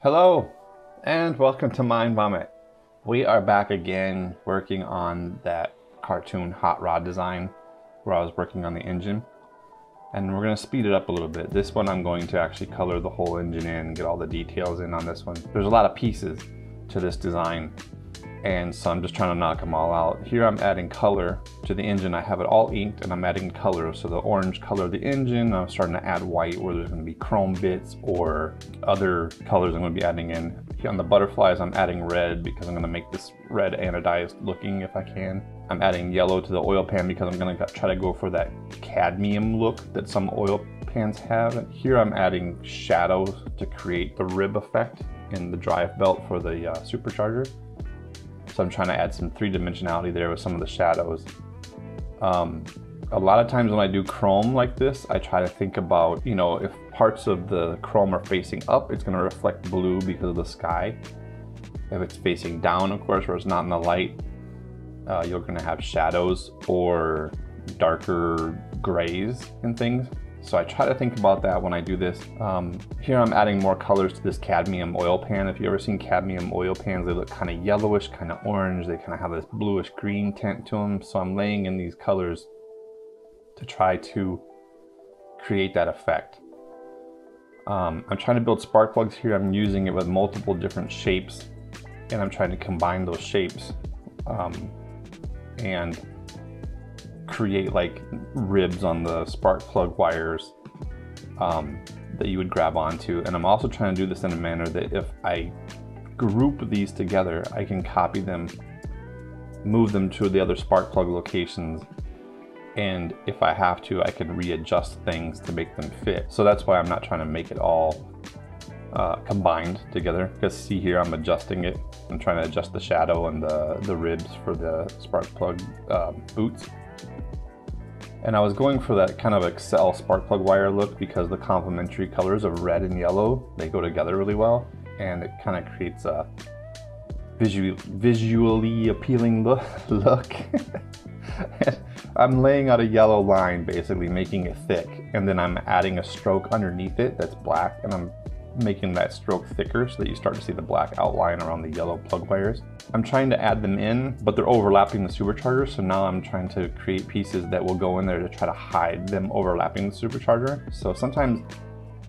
Hello and welcome to Mind Vomit. We are back again working on that cartoon hot rod design where I was working on the engine, and we're going to speed it up a little bit. This one I'm going to actually color the whole engine in, get all the details in on this one. There's a lot of pieces to this design, and so I'm just trying to knock them all out. Here I'm adding color to the engine. I have it all inked and I'm adding color. So the orange color of the engine, I'm starting to add white where there's going to be chrome bits or other colors I'm going to be adding in. Here on the butterflies I'm adding red because I'm going to make this red anodized looking if I can. I'm adding yellow to the oil pan because I'm going to try to go for that cadmium look that some oil pans have. And here I'm adding shadows to create the rib effect in the drive belt for the supercharger. So I'm trying to add some three-dimensionality there with some of the shadows. A lot of times when I do chrome like this, I try to think about, you know, if parts of the chrome are facing up, it's going to reflect blue because of the sky. If it's facing down, of course, where it's not in the light, you're going to have shadows or darker grays and things. So I try to think about that when I do this. Here I'm adding more colors to this cadmium oil pan. If you've ever seen cadmium oil pans, they look kind of yellowish, kind of orange. They kind of have this bluish green tint to them. So I'm laying in these colors to try to create that effect. I'm trying to build spark plugs here. I'm using it with multiple different shapes, and I'm trying to combine those shapes and create like ribs on the spark plug wires that you would grab onto. And I'm also trying to do this in a manner that if I group these together, I can copy them, move them to the other spark plug locations, and if I have to, I can readjust things to make them fit. So that's why I'm not trying to make it all combined together, because see here I'm adjusting it. I'm trying to adjust the shadow and the ribs for the spark plug boots. And I was going for that kind of Excel spark plug wire look because the complementary colors of red and yellow, they go together really well, and it kind of creates a visually appealing look. I'm laying out a yellow line, basically making it thick, and then I'm adding a stroke underneath it that's black, and I'm making that stroke thicker so that you start to see the black outline around the yellow plug wires. I'm trying to add them in, but they're overlapping the supercharger, so now I'm trying to create pieces that will go in there to try to hide them overlapping the supercharger. So sometimes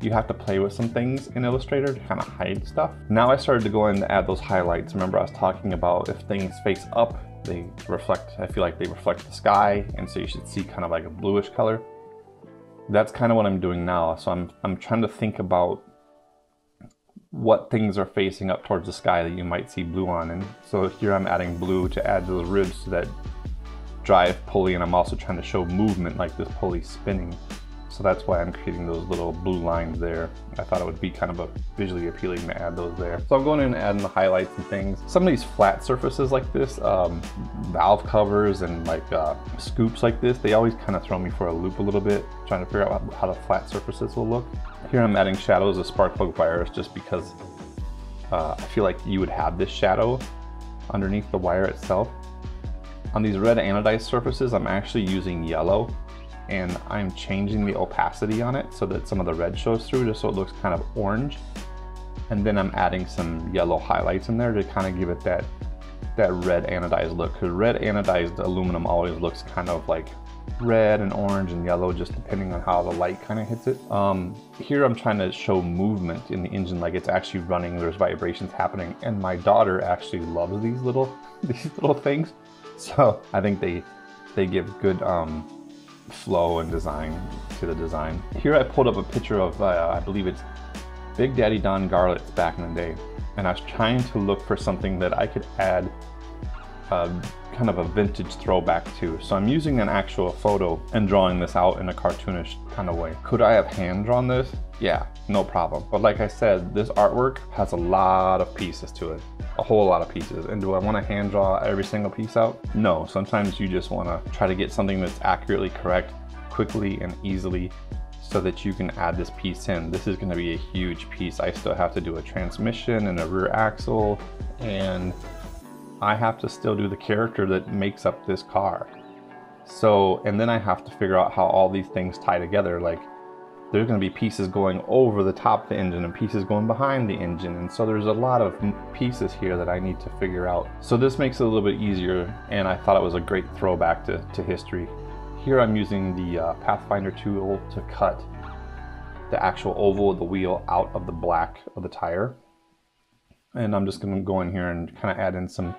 you have to play with some things in Illustrator to kind of hide stuff. Now I started to go in to add those highlights. Remember I was talking about if things face up, they reflect, I feel like they reflect the sky, and so you should see kind of like a bluish color. That's kind of what I'm doing now. So I'm trying to think about what things are facing up towards the sky that you might see blue on. And so here I'm adding blue to add those ribs to that drive pulley, and I'm also trying to show movement like this pulley spinning. So that's why I'm creating those little blue lines there. I thought it would be kind of visually appealing to add those there. So I'm going in and adding the highlights and things. Some of these flat surfaces like this, valve covers and like scoops like this, they always kind of throw me for a loop a little bit, trying to figure out how the flat surfaces will look. Here I'm adding shadows of spark plug wires just because I feel like you would have this shadow underneath the wire itself. On these red anodized surfaces, I'm actually using yellow, and I'm changing the opacity on it so that some of the red shows through, just so it looks kind of orange. And then I'm adding some yellow highlights in there to kind of give it that red anodized look, because red anodized aluminum always looks kind of like red and orange and yellow, just depending on how the light kind of hits it. Here I'm trying to show movement in the engine, like it's actually running, there's vibrations happening, and my daughter actually loves these little things. So I think they give good flow and design to the design. Here I pulled up a picture of I believe it's Big Daddy Don Garlett's back in the day, and I was trying to look for something that I could add kind of a vintage throwback to. So I'm using an actual photo and drawing this out in a cartoonish kind of way. Could I have hand drawn this? Yeah, no problem. But like I said, this artwork has a lot of pieces to it, a whole lot of pieces. And do I want to hand draw every single piece out? No, sometimes you just want to try to get something that's accurately correct, quickly and easily, so that you can add this piece in. This is going to be a huge piece. I still have to do a transmission and a rear axle, and I have to still do the character that makes up this car. So, and then I have to figure out how all these things tie together. Like there's going to be pieces going over the top of the engine and pieces going behind the engine. And so there's a lot of pieces here that I need to figure out. So this makes it a little bit easier, and I thought it was a great throwback to history. Here I'm using the Pathfinder tool to cut the actual oval of the wheel out of the black of the tire. And I'm just going to go in here and kind of add in some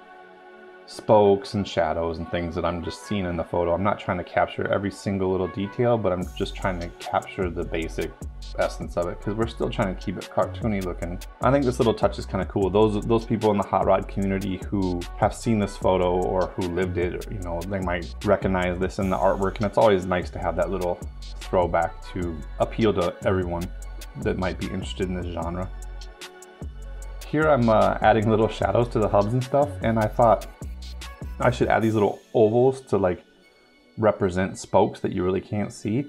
spokes and shadows and things that I'm just seeing in the photo. I'm not trying to capture every single little detail, but I'm just trying to capture the basic essence of it, because we're still trying to keep it cartoony looking. I think this little touch is kind of cool. Those people in the hot rod community who have seen this photo or who lived it, you know, they might recognize this in the artwork, and it's always nice to have that little throwback to appeal to everyone that might be interested in this genre. Here I'm adding little shadows to the hubs and stuff, and I thought I should add these little ovals to like represent spokes that you really can't see.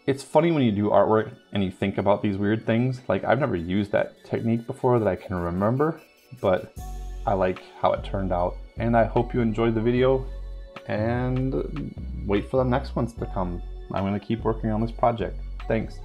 It's funny when you do artwork and you think about these weird things. Like, I've never used that technique before that I can remember, but I like how it turned out. And I hope you enjoyed the video, and wait for the next ones to come. I'm going to keep working on this project. Thanks.